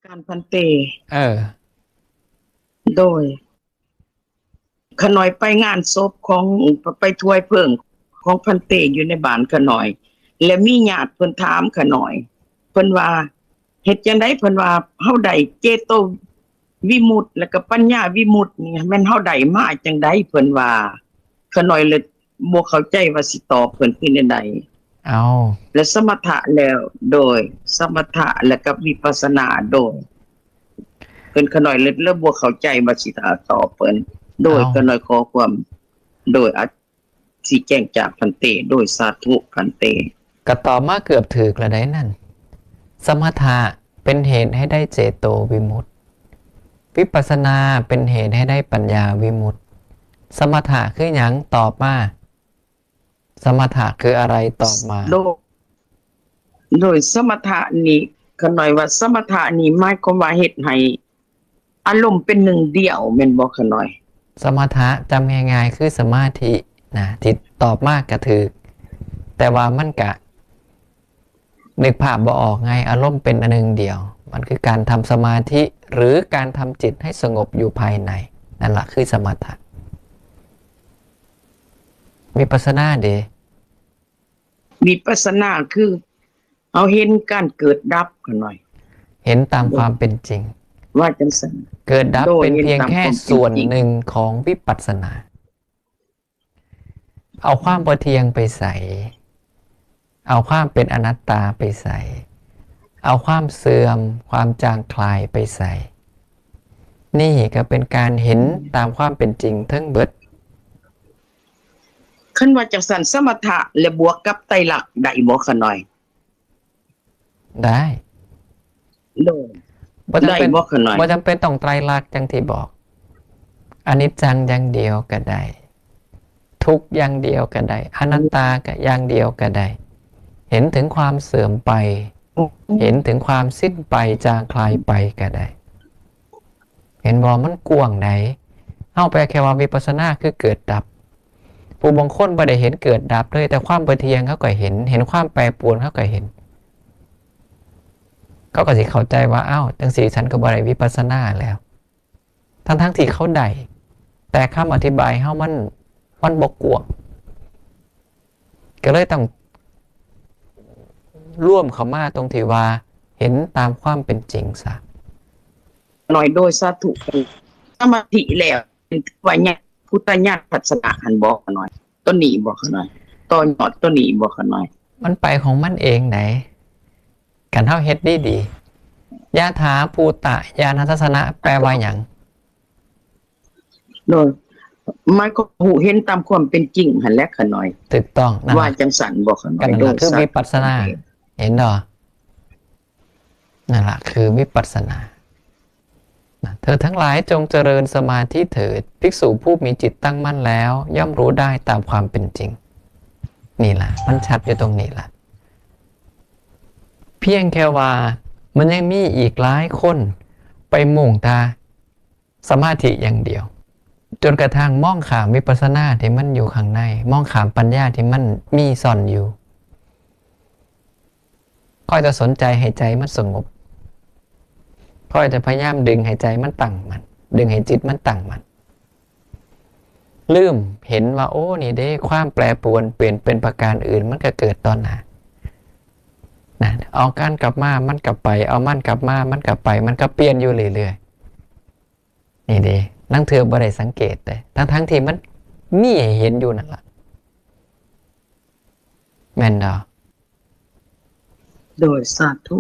การพันเตเออโดยขน่อยไปงานศพของไปถวยเพิ่งของพันเตอยู่ในบ้านขน่อย และมีญาติเพิ่นถามขน่อยเพิ่นว่าเฮ็ดจังได๋เพิ่นว่าเฮาได้เจโตวิมุตติแล้วก็ปัญญาวิมุตตินี่แม่นเฮาได้มาจังได๋เพิ่นว่าขน่อยเลยบ่เข้าใจว่าสิตอบเพิ่นคือจังได๋เอาและสมถะแล้วโดยสมถะและกับวิปัสสนาโดยเพิ่นขน่อยเลยเริ่มบ่เข้าใจว่าสิตอบเพิ่นโดยเอาขน่อยขอความโดยสิแจ้งจากพันเตโดยสาธุพันเตก็ตอบมาเกือบถูกแล้วได้นั่นสมถะเป็นเหตุให้ได้เจโตวิมุตติวิปัสสนาเป็นเหตุให้ได้ปัญญาวิมุตติสมถะคือหยังตอบมาสมถะคืออะไรตอบมาโดยสมถะนี่ขน่อยว่าสมถะนี่หมายความว่าเฮ็ดให้อารมณ์เป็นหนึ่งเดียวแม่นบ่ขน่อยสมถะจำง่ายๆคือสมาธินะที่ตอบมากก็ถือแต่ว่ามันกะนึกภาพบ่ออกไงอารมณ์เป็นอันหนึ่งเดียวมันคือการทำสมาธิหรือการทำจิตให้สงบอยู่ภายในนั่นแหละคือสมถะวิปัสสนาเดวิปัสสนาคือเอาเห็นการเกิดดับขน่อยเห็นตามความเป็นจริงว่าจังซั่นเกิดดับเป็นเพียงแค่ส่วนหนึ่งของวิปัสสนาเอาความบ่เที่ยงไปใส่เอาความเป็นอนัตตาไปใส่เอาความเสื่อมความจางคลายไปใส่นี่ก็เป็นการเห็นตามความเป็นจริงทั้งเบิดคันว่าจังซั่นสมถะและบวกกับไตรลักษณ์ได้บ่ขน่อยได้โดยได้บ่ขน่อยบ่จำเป็นต้องไตรลักษณ์จังที่บอกอนิจจังอย่างเดียวก็ได้ทุกอย่างเดียวก็ได้อนัตตาก็อย่างเดียวก็ได้เห็นถึงความเสื่อมไปเห็นถึงความสิ้นไปจางคลายไปก็ได้เห็นบ่มันกว้างไหนเอาไปแค่ว่าวิปัสสนาคือเกิดดับผู้บางคนบ่ได้เห็นเกิดดับเลยแต่ความบ่เที่ยงเขาก็เห็นความแปรปรวนเขาก็เห็นเขาก็สิเข้าใจว่าอ้าวจังสี่ฉันก็บ่ได้วิปัสสนาแล้วทั้งที่เขาได้แต่คำอธิบายเขามันบกกวงก็เลยต้องร่วมเข้ามาตรงที่ว่าเห็นตามความเป็นจริงซะหน่อยโดยสาธุสมาธิแล้วว่าเนี่ยพุทธญาณทัศนะหันบอกหน่อยต้นนี้บอกหน่อยต้นยอดต้นนี้บอกหน่อยมันไปของมันเองไหนกันเท่าเฮ็ดดียะถาภูตะญาณทัศนะแปลว่าหยังโดยมันก็หูเห็นตามความเป็นจริงหันแลกขน่อยถูกต้องว่าจังสันบอกขน่อยโดยคือวิปัสสนาเห็นดอนั่นแหละคือวิปัสสนาเธอทั้งหลายจงเจริญสมาธิเถิดภิกษุผู้มีจิตตั้งมั่นแล้วย่อมรู้ได้ตามความเป็นจริงนี่แหละมันชัดอยู่ตรงนี้แหละเพียงแค่ว่ามันยังมีอีกหลายคนไปมุ่งตาสมาธิอย่างเดียวจนกระทั่งมองขามวิปัสสนาที่มันอยู่ข้างในมองขามปัญญาที่มันมีซ่อนอยู่ค่อยจะสนใจให้ใจมันสงบค่อยจะพยายามดึงให้ใจมันตั้งมันดึงให้จิตมันตั้งมันลืมเห็นว่าโอ้นี่เด้ความแปรปรวนเปลี่ยนเป็นประการอื่นมันก็เกิดตอนไหนนะเอาการกลับมามันกลับไปเอามันกลับมามันกลับไปมันก็เปลี่ยนอยู่เรื่อยๆนี่ดีนั่งเธอบ่ได้สังเกตเลยทั้งที่มันมีให้เห็นอยู่นั่นแหละแม่นดอโดยสาธุ